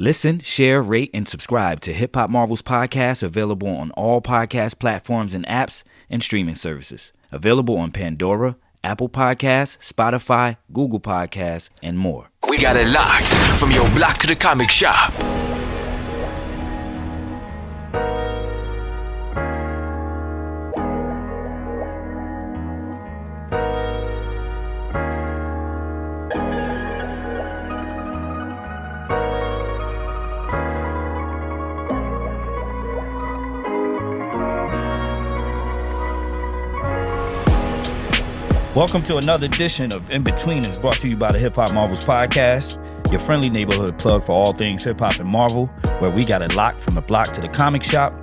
Listen, share, rate, and subscribe to Hip Hop Marvels podcast, available on all podcast platforms and apps and streaming services. Available on Pandora, Apple Podcasts, Spotify, Google Podcasts, and more. We got it locked from your block to the comic shop. Welcome to another edition of INBETWEENERS, brought to you by the Hip Hop Marvels podcast, your friendly neighborhood plug for all things hip hop and Marvel, where we got it locked from the block to the comic shop.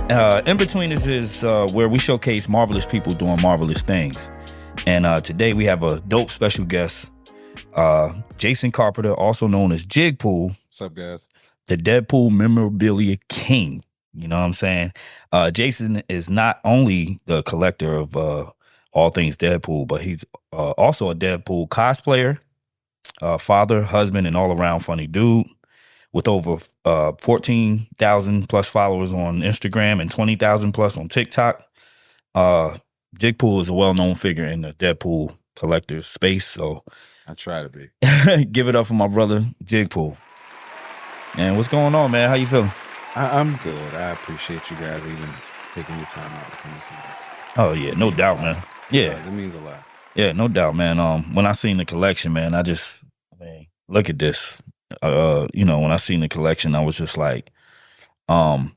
INBETWEENERS is where we showcase marvelous people doing marvelous things. And today we have a dope special guest, Jason Carpenter, also known as Jigpool. What's up, guys? The Deadpool memorabilia king. You know what I'm saying? Jason is not only the collector of all things Deadpool, but he's also a Deadpool cosplayer, father, husband, and all-around funny dude with over 14,000 plus followers on Instagram and 20,000 plus on TikTok. Jigpool is a well-known figure in the Deadpool collector space, so I try to be. Give it up for my brother Jigpool. Man, what's going on, man? How you feeling? I'm good. I appreciate you guys even taking your time out to come and see me. Oh yeah, no doubt, man. Yeah, that means a lot. Yeah, no doubt, man. When I seen the collection, man, look at this. When I seen the collection, I was just like, I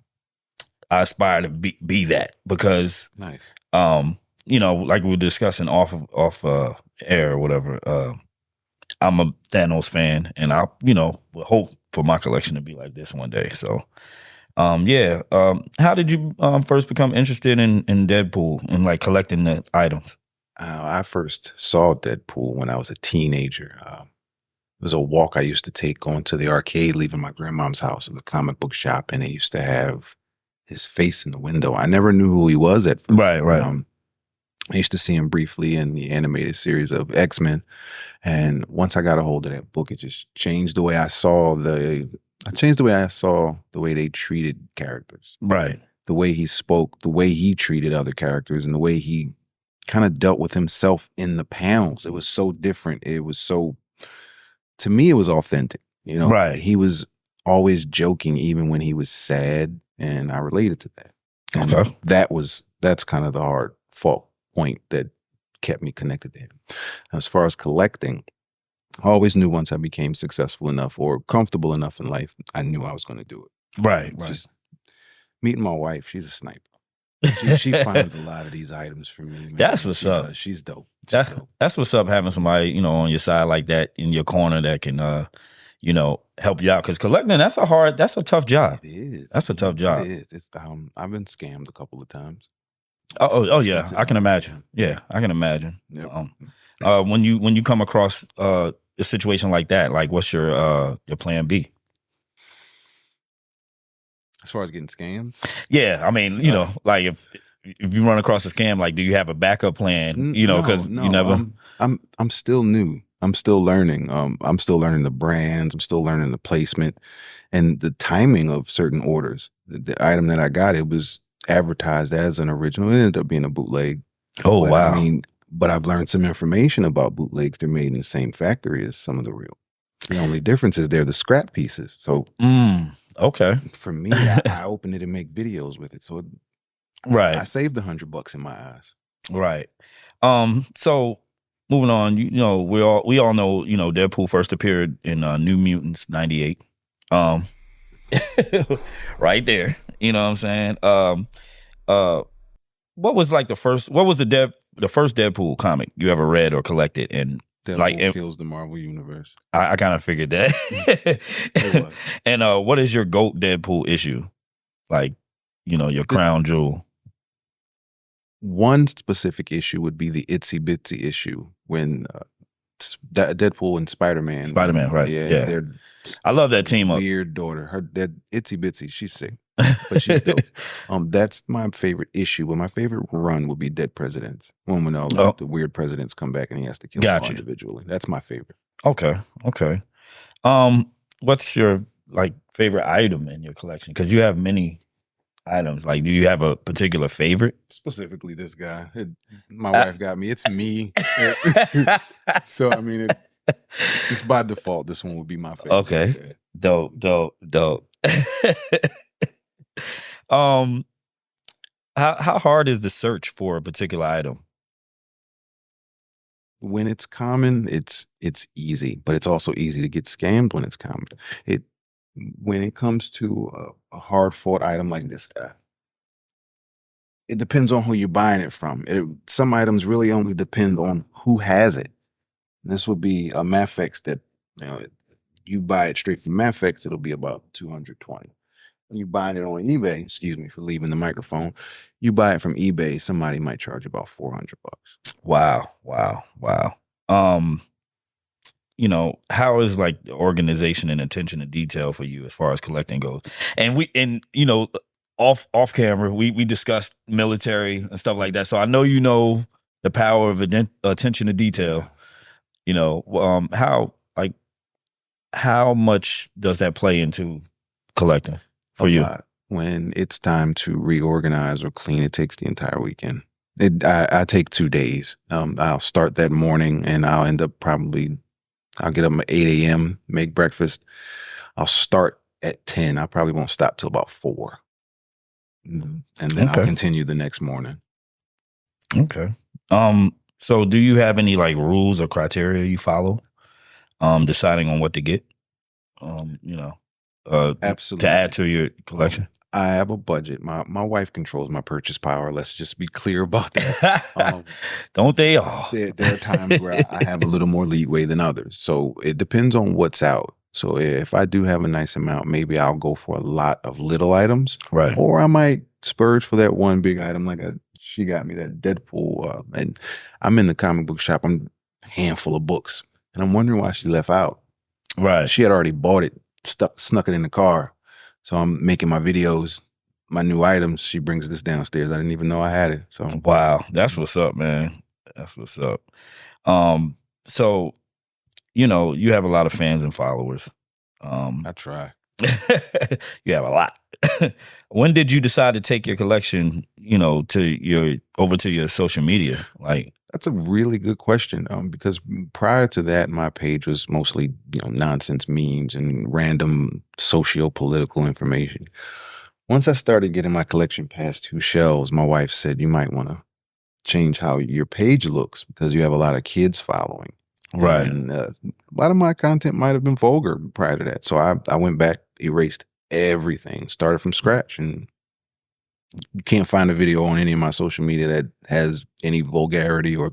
aspire to be that, because, nice. Like we were discussing off air or whatever. I'm a Thanos fan, and I, would hope for my collection to be like this one day. So, how did you first become interested in Deadpool and like collecting the items? I first saw Deadpool when I was a teenager. It was a walk I used to take going to the arcade, leaving my grandmom's house at the comic book shop, and it used to have his face in the window. I never knew who he was at first. Right. I used to see him briefly in the animated series of X-Men, and once I got a hold of that book, it just changed the way I saw the way they treated characters. Right. The way he spoke, the way he treated other characters, and the way he kind of dealt with himself in the panels. It was so different. To me, it was authentic. Right. He was always joking, even when he was sad, and I related to that. And okay. That's kind of the hard fault point that kept me connected to him. As far as collecting, I always knew once I became successful enough or comfortable enough in life, I knew I was going to do it. Right. Just meeting my wife, she's a sniper. She finds a lot of these items for me, man. That's what's up. She's dope. That's what's up, having somebody, on your side like that, in your corner, that can, help you out. Because collecting, that's a tough job. It is. That's a tough job. It is. I've been scammed a couple of times. Oh yeah, I can imagine. Yeah, I can imagine. Yep. When you come across a situation like that, like, what's your plan B? As far as getting scammed? Yeah, I mean, like if you run across a scam, like, do you have a backup plan? Because you never. I'm still new. I'm still learning. I'm still learning the brands. I'm still learning the placement and the timing of certain orders. The item that I got, it was advertised as an original. It ended up being a bootleg. Oh, wow. But I've learned some information about bootlegs. They're made in the same factory as some of the real. The only difference is they're the scrap pieces. So okay. For me, I open it and make videos with it. So right. I saved $100 in my eyes. Right. So moving on, we all know, Deadpool first appeared in New Mutants '98. Right there. You know what I'm saying? What was the first Deadpool comic you ever read or collected? And Deadpool kills the Marvel Universe. I kind of figured that. And what is your GOAT Deadpool issue? Like, your crown jewel. One specific issue would be the Itsy Bitsy issue when Deadpool and Spider-Man. Spider-Man, right? Yeah. I love that team up. Weird daughter. That Itsy Bitsy, she's sick, but she's dope. That's my favorite issue. But my favorite run would be Dead Presidents. When all the weird presidents come back and he has to kill them all individually. That's my favorite. Okay. What's your like favorite item in your collection? Because you have many items. Like, do you have a particular favorite? Specifically, this guy. My wife got me. It's me. So I mean, just by default, this one would be my favorite. Okay. Yeah. Dope. How hard is the search for a particular item? When it's common, it's easy, but it's also easy to get scammed when it's common. When it comes to a hard fought item like this guy, it depends on who you're buying it from. Some items really only depend on who has it. This would be a Mafex that, you buy it straight from Mafex, it'll be about $220. When you're buying it on eBay, excuse me for leaving the microphone, you buy it from eBay, somebody might charge about $400. Wow. How is like the organization and attention to detail for you as far as collecting goes? And off camera, we discussed military and stuff like that. So I know the power of attention to detail. How much does that play into collecting for you? When it's time to reorganize or clean, it takes the entire weekend. I take 2 days. I'll start that morning and I'll end up I'll get up at 8 a.m., make breakfast. I'll start at 10. I probably won't stop till about 4. And then I'll continue the next morning. Okay. So do you have any like rules or criteria you follow deciding on what to get? Absolutely. To add to your collection? I have a budget. My wife controls my purchase power. Let's just be clear about that. Don't they all? There are times where I have a little more leeway than others. So it depends on what's out. So if I do have a nice amount, maybe I'll go for a lot of little items. Right. Or I might splurge for that one big item like she got me that Deadpool. And I'm in the comic book shop. I'm a handful of books. And I'm wondering why she left out. Right. She had already bought it, snuck it in the car. So I'm making my videos, my new items. She brings this downstairs. I didn't even know I had it. So wow, that's what's up, man. That's what's up. So you have a lot of fans and followers. I try. You have a lot. When did you decide to take your collection, over to your social media? Like, that's a really good question. Because prior to that, my page was mostly, nonsense memes and random socio-political information. Once I started getting my collection past 2 shelves, my wife said, you might want to change how your page looks because you have a lot of kids following. Right. And a lot of my content might have been vulgar prior to that. So I went back, erased everything, started from scratch, and you can't find a video on any of my social media that has any vulgarity or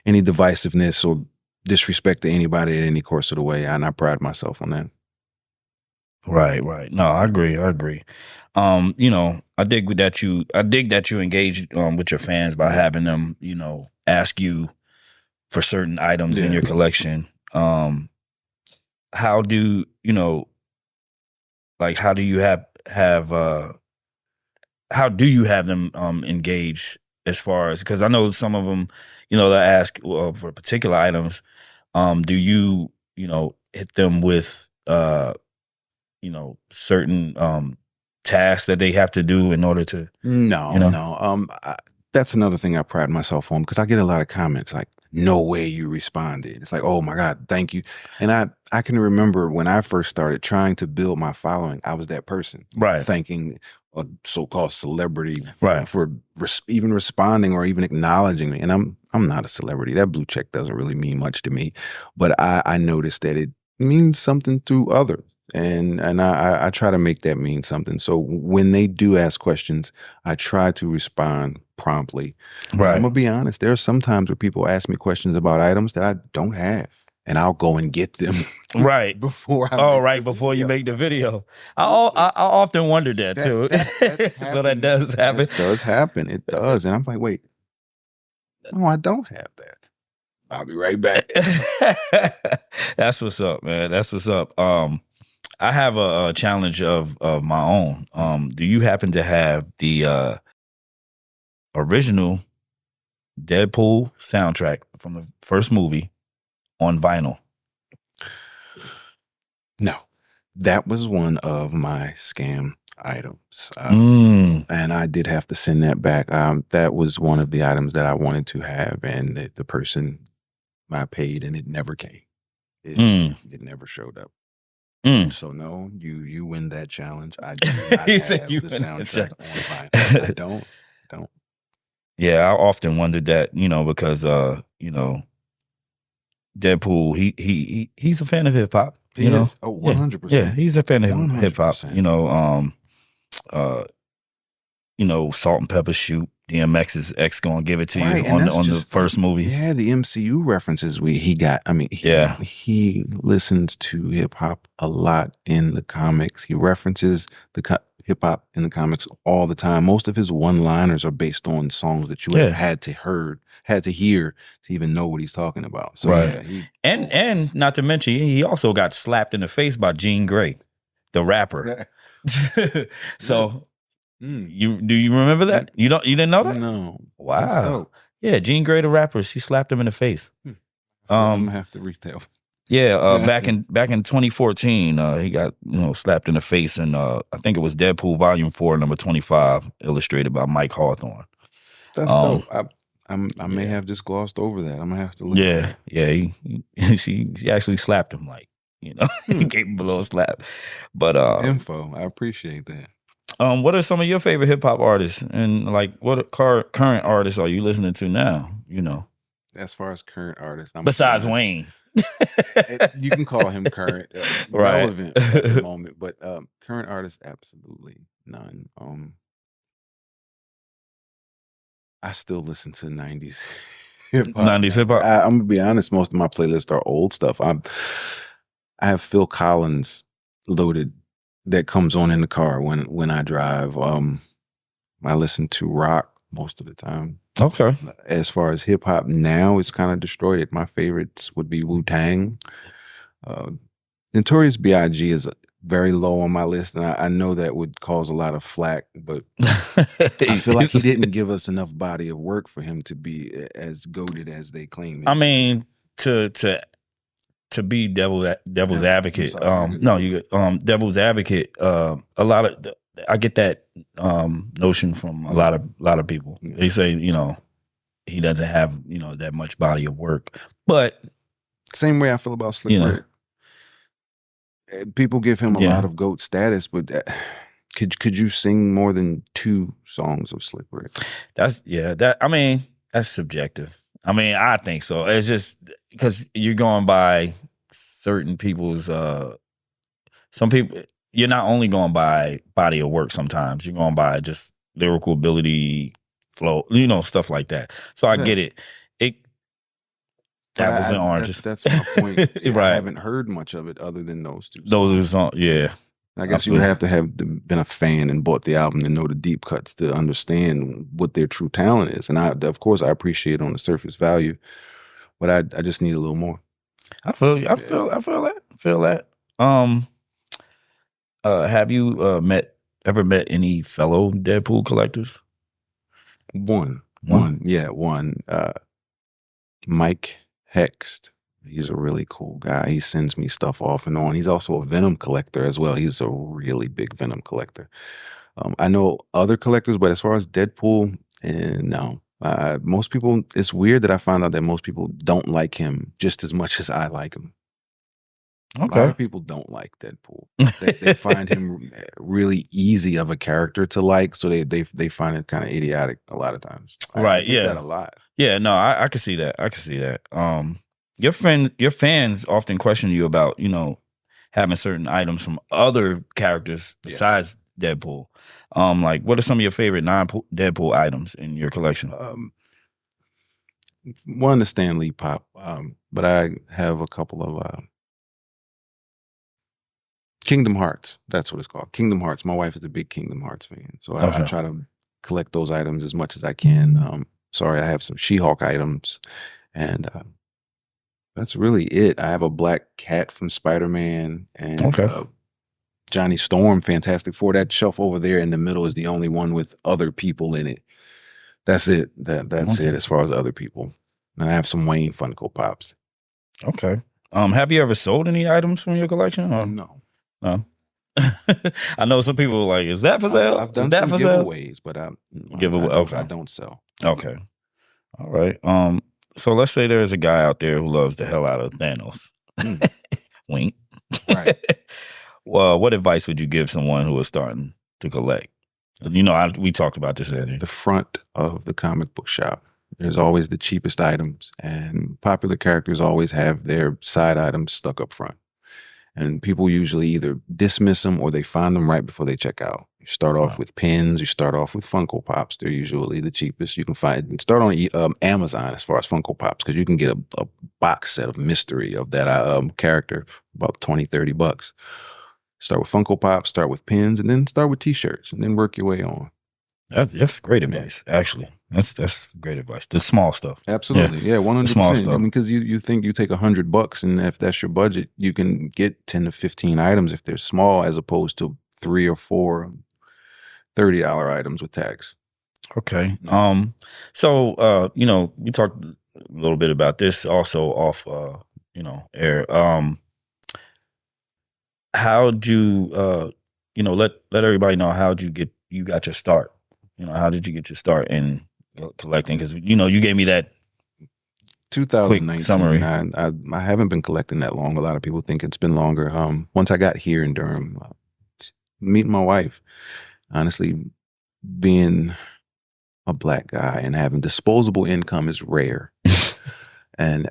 any divisiveness or disrespect to anybody at any course of the way. And I pride myself on that. Right. No, I agree. I dig that you engage with your fans by having them, ask you for certain items in your collection. How do you have them engage as far as, because I know some of them, they ask for particular items. Do you hit them with certain tasks that they have to do in order to? No. That's another thing I pride myself on because I get a lot of comments like, no way you responded. It's like, oh my God, thank you. And I can remember when I first started trying to build my following, I was that person. Right. Thanking a so-called celebrity right. for even responding or even acknowledging me. And I'm not a celebrity. That blue check doesn't really mean much to me. But I noticed that it means something to others. And I try to make that mean something. So when they do ask questions, I try to respond promptly. Right. I'm gonna be honest. There are some times where people ask me questions about items that I don't have, and I'll go and get them. Right. Before you make the video. I often wonder that too. So that does happen. It does happen. It does. And I'm like, wait, no, I don't have that. I'll be right back. That's what's up, man. That's what's up. I have a challenge of my own. Do you happen to have the original Deadpool soundtrack from the first movie on vinyl? No. That was one of my scam items. Mm. And I did have to send that back. That was one of the items that I wanted to have, and the person I paid, and it never came. It never showed up. So no, you win that challenge. I do not He have said you the win that soundtrack on vinyl. I don't. Yeah, I often wondered that, because Deadpool, he's a fan of hip hop. He is. Oh, 100%. Yeah, he's a fan of hip hop. 100%. Salt and Pepper Shoot. DMX is X gonna give it to Right, you and on that's the just first movie. Yeah, the MCU references he got. I mean, he listens to hip hop a lot in the comics. He references the hip hop in the comics all the time. Most of his one-liners are based on songs that you would have had to hear to even know what he's talking about. So right. And not to mention, he also got slapped in the face by Jean Grey, the rapper. So. Do you remember that? You didn't know that? No. Wow. That's dope. Yeah, Jean Grey, the rapper, she slapped him in the face. I'm gonna have to read that. Yeah, back in 2014, he got slapped in the face, and I think it was Deadpool Volume 4, number 25, illustrated by Mike Hawthorne. That's dope. I may have just glossed over that. I'm gonna have to look. Yeah, she actually slapped him, he gave him a little slap. But info, I appreciate that. What are some of your favorite hip hop artists, and what current artists are you listening to now? As far as current artists, besides Wayne, you can call him current, right. relevant at the moment, but current artists, absolutely none. I still listen to 90s hip hop. 90s hip hop. I'm gonna be honest. Most of my playlists are old stuff. I have Phil Collins loaded. That comes on in the car when I drive. I listen to rock most of the time. Okay. As far as hip hop now, it's kind of destroyed it. My favorites would be Wu-Tang. Notorious B.I.G. is very low on my list, and I know that would cause a lot of flack, but I feel like he didn't give us enough body of work for him to be as goated as they claim. I mean, to be devil's advocate. Devil's advocate. A lot of I get that notion from a lot of people. Yeah. They say he doesn't have that much body of work, but same way I feel about Slick Rick. People give him a lot of GOAT status, but could you sing more than 2 songs of Slick Rick? That's subjective. I mean, I think so. It's just because you're going by certain people's some people, you're not only going by body of work sometimes, you're going by just lyrical ability, flow, stuff like that. So I get it. Apples and oranges. That's my point. Right. I haven't heard much of it other than those 2 songs. Those are the songs, yeah. I guess you would have to have been a fan and bought the album to know the deep cuts to understand what their true talent is. And of course, I appreciate on the surface value, but I just need a little more. I feel you. I feel that. Have you ever met any fellow Deadpool collectors? One. Mike Hext. He's a really cool guy. He sends me stuff off and on. He's also a Venom collector as well. He's a really big Venom collector. I know other collectors, but as far as Deadpool, no. Most people, it's weird that I found out that most people don't like him just as much as I like him. Okay. A lot of people don't like Deadpool. They find him really easy of a character to like, so they find it kind of idiotic a lot of times. Right, I get that a lot. Yeah, no, I can see that. Your fans often question you about, having certain items from other characters besides Deadpool. What are some of your favorite non-Deadpool items in your collection? One, the Stan Lee pop, but I have a couple of Kingdom Hearts. That's what it's called. Kingdom Hearts. My wife is a big Kingdom Hearts fan, so I try to collect those items as much as I can. I have some She-Hulk items, and that's really it. I have a black cat from Spider-Man and Johnny Storm, Fantastic Four. That shelf over there in the middle is the only one with other people in it. That's it. That's it as far as other people. And I have some Wayne Funko Pops. Okay. Have you ever sold any items from your collection? Or? No. No. I know some people are like, is that for sale? I've done is that some for sale? giveaways, but I Okay. don't sell. Okay. All right. So let's say there's a guy out there who loves the hell out of Thanos. Wink. Right. Well, what advice would you give someone who is starting to collect? You know, we talked about this earlier. The front of the comic book shop, there's always the cheapest items, and popular characters always have their side items stuck up front. And people usually either dismiss them or they find them right before they check out. You start off with pins. You start off with Funko Pops. They're usually the cheapest. You can start on Amazon as far as Funko Pops, because you can get a box set of mystery of that character, about $20-$30. Start with Funko Pops, start with pins, and then start with T-shirts, and then work your way on. That's great advice, actually. That's great advice. The small stuff. Absolutely. Yeah, 100%. Small stuff. I mean, because you think you take $100, and if that's your budget, you can get 10 to 15 items if they're small, as opposed to 3 or 4 $30 items with tags. Okay. So you know, we talked a little bit about this also off you know, air. How'd you you know, let everybody know how'd you got your start? You know, how did you get your start in collecting? Because, you know, you gave me that 2019 quick summary. I haven't been collecting that long. A lot of people think it's been longer. Once I got here in Durham, meeting my wife, honestly, being a Black guy and having disposable income is rare. And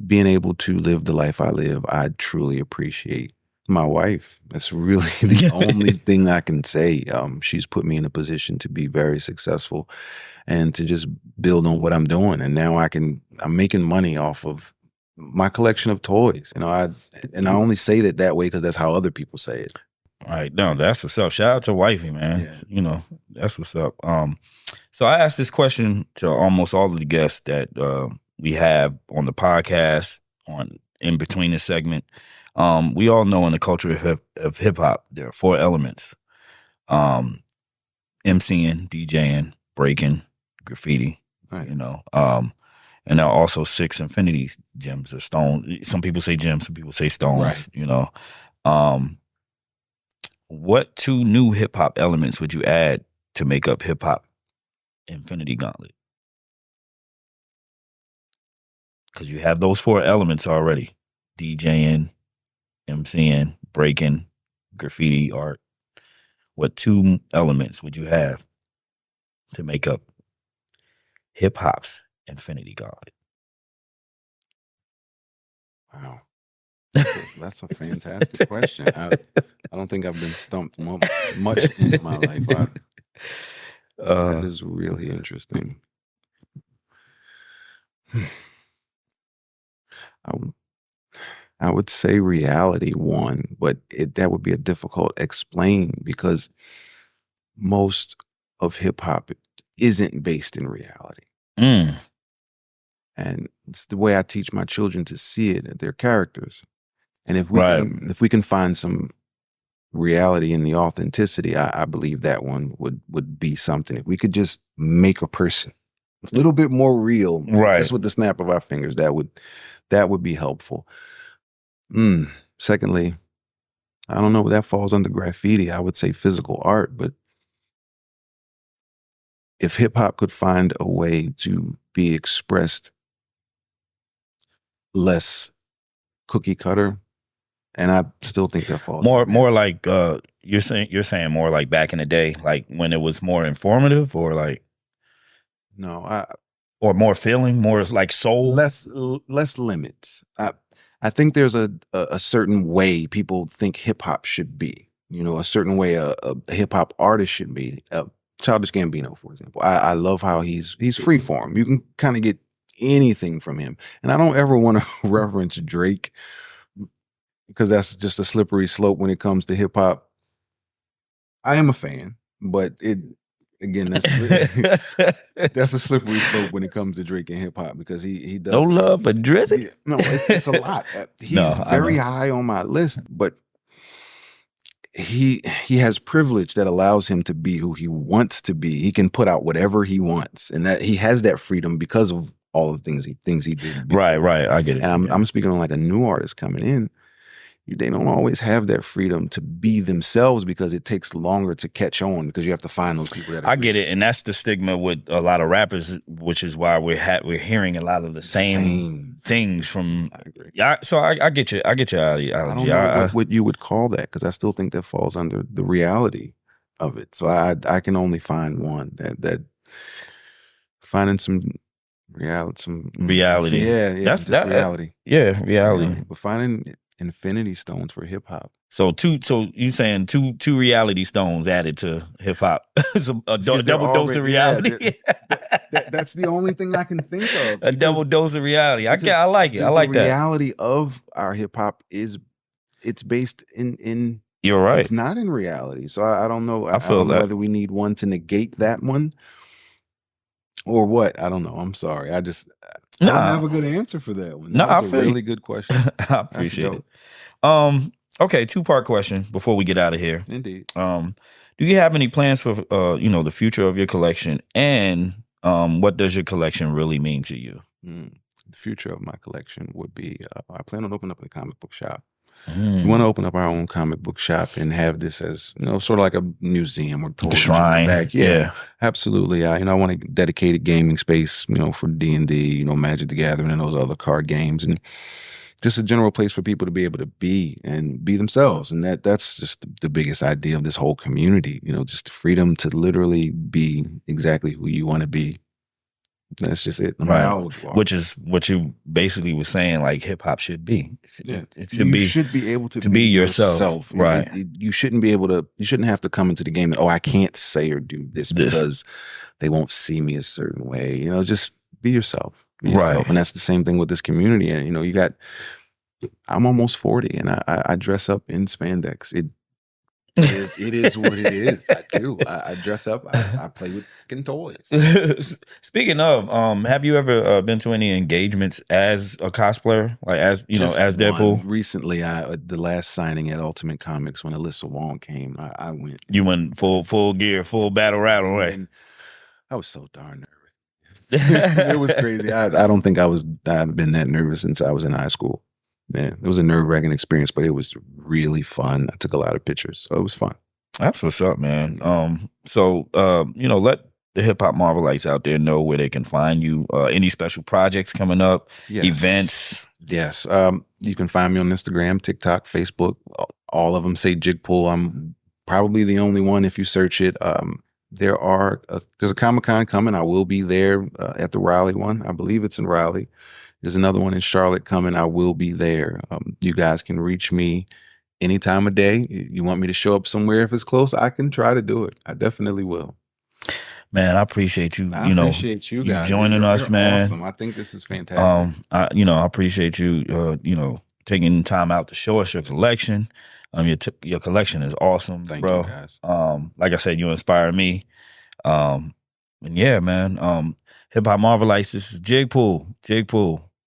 being able to live the life I live, I truly appreciate my wife. That's really the only thing I can say. She's put me in a position to be very successful and to just build on what I'm doing. And now I'm making money off of my collection of toys. You know, I only say that way because that's how other people say it. All right. No, that's what's up. Shout out to wifey, man. Yeah. You know, that's what's up. So I asked this question to almost all of the guests that we have on the podcast, in between the segment. We all know in the culture of hip hop, there are 4 elements: MCing, DJing, breaking, graffiti. Right. You know, and there are also 6 infinity gems or stones. Some people say gems, some people say stones. Right. You know, what 2 new hip hop elements would you add to make up hip hop Infinity Gauntlet? Because you have those 4 elements already: DJing, MCing, breaking, graffiti art. What 2 elements would you have to make up hip hop's Infinity Gauntlet? Wow. That's a fantastic question. I don't think I've been stumped much in my life. That is really interesting. I would say reality one, but that would be a difficult explain because most of hip hop isn't based in reality. And it's the way I teach my children to see it, they're characters. And if we can find some reality in the authenticity, I believe that one would be something. If we could just make a person a little bit more real, just with the snap of our fingers, that would be helpful. Secondly, I don't know, that falls under graffiti. I would say physical art, but if hip hop could find a way to be expressed less cookie cutter, and I still think that falls more like you're saying more like back in the day, like when it was more informative, or like or more feeling, more like soul, less limits. I think there's a certain way people think hip hop should be. You know, a certain way a hip hop artist should be. Childish Gambino, for example. I love how he's freeform. You can kind of get anything from him. And I don't ever want to reference Drake because that's just a slippery slope when it comes to hip hop. I am a fan, but again, that's a slippery slope when it comes to Drake and hip hop because he does no love for Drizzy. No, it's a lot. He's very high on my list, but he has privilege that allows him to be who he wants to be. He can put out whatever he wants, and that he has that freedom because of all of the things he did. Right. I get it. And I'm speaking on like a new artist coming in. they don't always have that freedom to be themselves because it takes longer to catch on because you have to find those people that I get it, and that's the stigma with a lot of rappers, which is why we're hearing a lot of the same things from. So I get you. I get your ideology. I don't know what you would call that because I still think that falls under the reality of it. So I can only find one that finding some reality. Yeah, that's that reality. Reality. But finding infinity stones for hip hop. So you saying two reality stones added to hip hop? A double dose of reality. That's the only thing I can think of. A double dose of reality. I like it. I like that. The reality of our hip hop it's based in. You're right. It's not in reality. So I don't know. I don't know whether we need one to negate that one or what. I don't know. I'm sorry. I don't have a good answer for that one. That's a really good question. I appreciate it. Okay, 2-part question before we get out of here. Indeed. Do you have any plans for the future of your collection, and what does your collection really mean to you? The future of my collection would be I plan on opening up a comic book shop. We want to open up our own comic book shop and have this as sort of like a museum or shrine. Back. Yeah, absolutely. I want a dedicated gaming space, for D&D, Magic the Gathering and those other card games, and just a general place for people to be able to be themselves. And that's just the biggest idea of this whole community. Just the freedom to literally be exactly who you want to be. That's just it. Right. Which is what you basically was saying, like hip hop should be. It should be able to be yourself. Right. You shouldn't have to come into the game and, I can't say or do this because they won't see me a certain way. Just be yourself. Right. And that's the same thing with this community. And I'm almost 40 and I dress up in spandex. It is what it is. I do. I dress up. I play with fucking toys. Speaking of, have you ever been to any engagements as a cosplayer, like as as Deadpool? Recently, the last signing at Ultimate Comics when Alyssa Wong came, I went. You went full gear, full battle rattle, right? And I was so darn nervous. It was crazy. I don't think I've been that nervous since I was in high school. Man, it was a nerve-wracking experience, but it was really fun. I took a lot of pictures, so it was fun. That's what's up, man. Let the hip hop Marvelites out there know where they can find you. Any special projects coming up, events? Yes. You can find me on Instagram, TikTok, Facebook. All of them say Jigpool. I'm probably the only one if you search it. There's a Comic-Con coming. I will be there at the Raleigh one. I believe it's in Raleigh. There's another one in Charlotte coming. I will be there. You guys can reach me any time of day. You want me to show up somewhere if it's close, I can try to do it. I definitely will. Man, I appreciate you. I appreciate you guys joining us, man. Awesome. I think this is fantastic. I appreciate you. Taking time out to show us your collection. Your collection is awesome, Thank bro. you guys. Like I said, you inspire me. And yeah, man. Hip Hop Marvelites. This is Jigpool.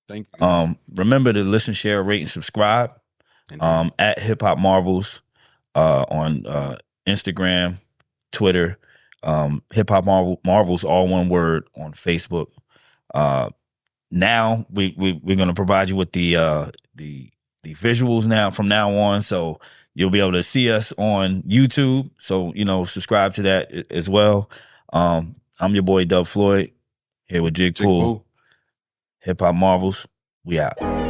Thank you. Guys. Remember to listen, share, rate, and subscribe. At Hip Hop Marvels on Instagram, Twitter. Hip Hop Marvels, all one word, on Facebook. Now we're gonna provide you with the visuals from now on, so you'll be able to see us on YouTube. So subscribe to that as well. I'm your boy Floyd here with Jigpool. Hip Hop Marvels. We out.